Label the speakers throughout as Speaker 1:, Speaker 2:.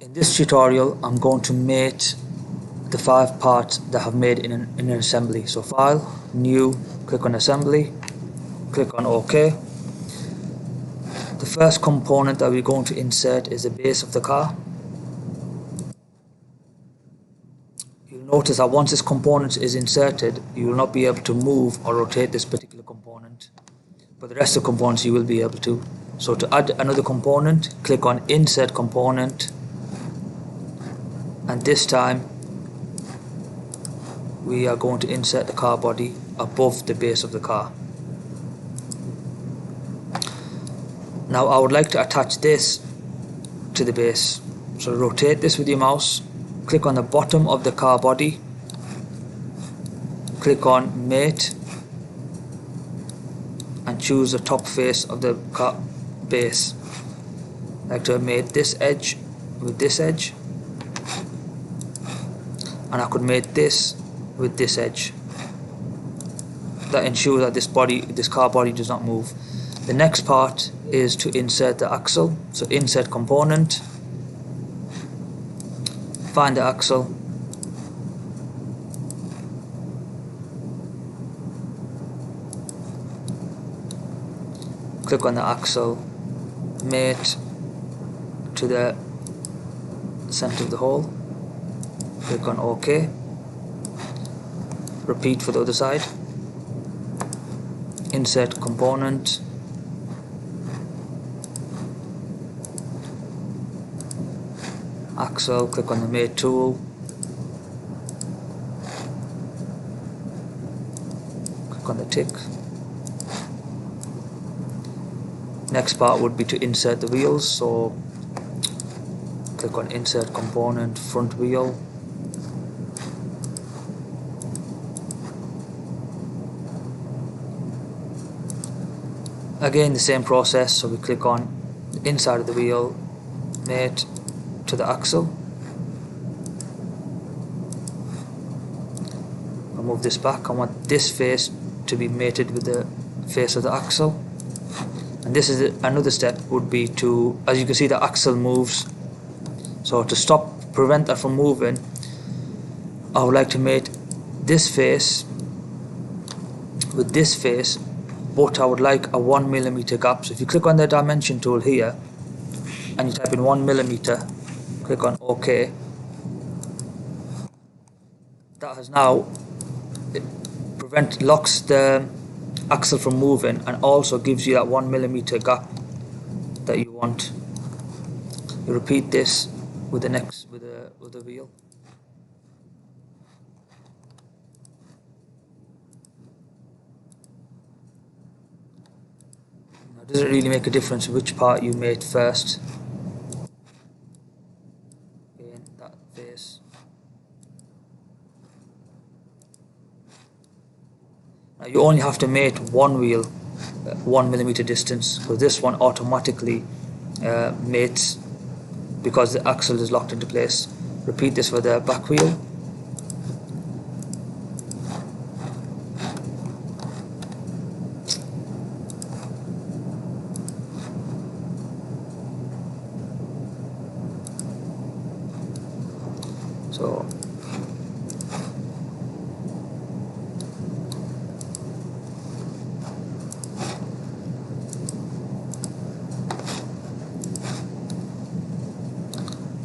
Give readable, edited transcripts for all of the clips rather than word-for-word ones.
Speaker 1: In this tutorial I'm going to mate the 5 parts that I have made in an assembly. So File, New, click on Assembly, click on OK. The first component that we're going to insert is the base of the car. You'll notice that once this component is inserted, you will not be able to move or rotate this particular component, but the rest of the components you will be able to. So to add another component, click on Insert Component, and this time we are going to insert the car body above the base of the car. Now I would like to attach this to the base, so rotate this with your mouse, click on the bottom of the car body, click on Mate, and choose the top face of the car base. I like to mate this edge with this edge, and I could mate this with this edge. That ensures that this car body does not move. The next part is to insert the axle. So insert component, find the axle, click on the axle, mate to the center of the hole, click on OK, repeat for the other side, insert component, axle, click on the mate tool, click on the tick. Next part would be to insert the wheels, so click on insert component, front wheel, again the same process, so we click on the inside of the wheel, mate to the axle. I'll move this back. I want this face to be mated with the face of the axle, and this is another step would be to, as you can see, the axle moves, so to prevent that from moving, I would like to mate this face with this face, but I would like a 1mm gap. So if you click on the dimension tool here and you type in 1mm, click on OK, that has now locks the axle from moving and also gives you that 1mm gap that you want. You repeat this with the next with the wheel. Now, it doesn't really make a difference which part you mate first. That face. Now you only have to mate one wheel 1mm distance, because this one automatically mates because the axle is locked into place. Repeat this for the back wheel.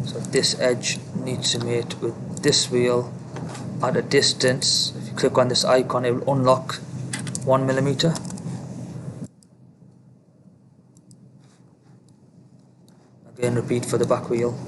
Speaker 1: So this edge needs to mate with this wheel at a distance. If you click on this icon, it will unlock 1mm. Again, repeat for the back wheel.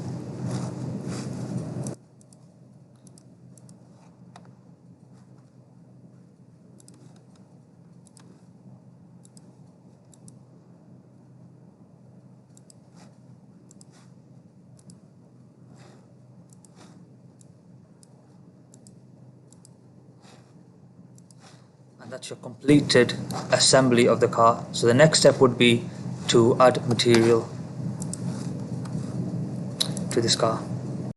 Speaker 1: And that's your completed assembly of the car. So the next step would be to add material to this car.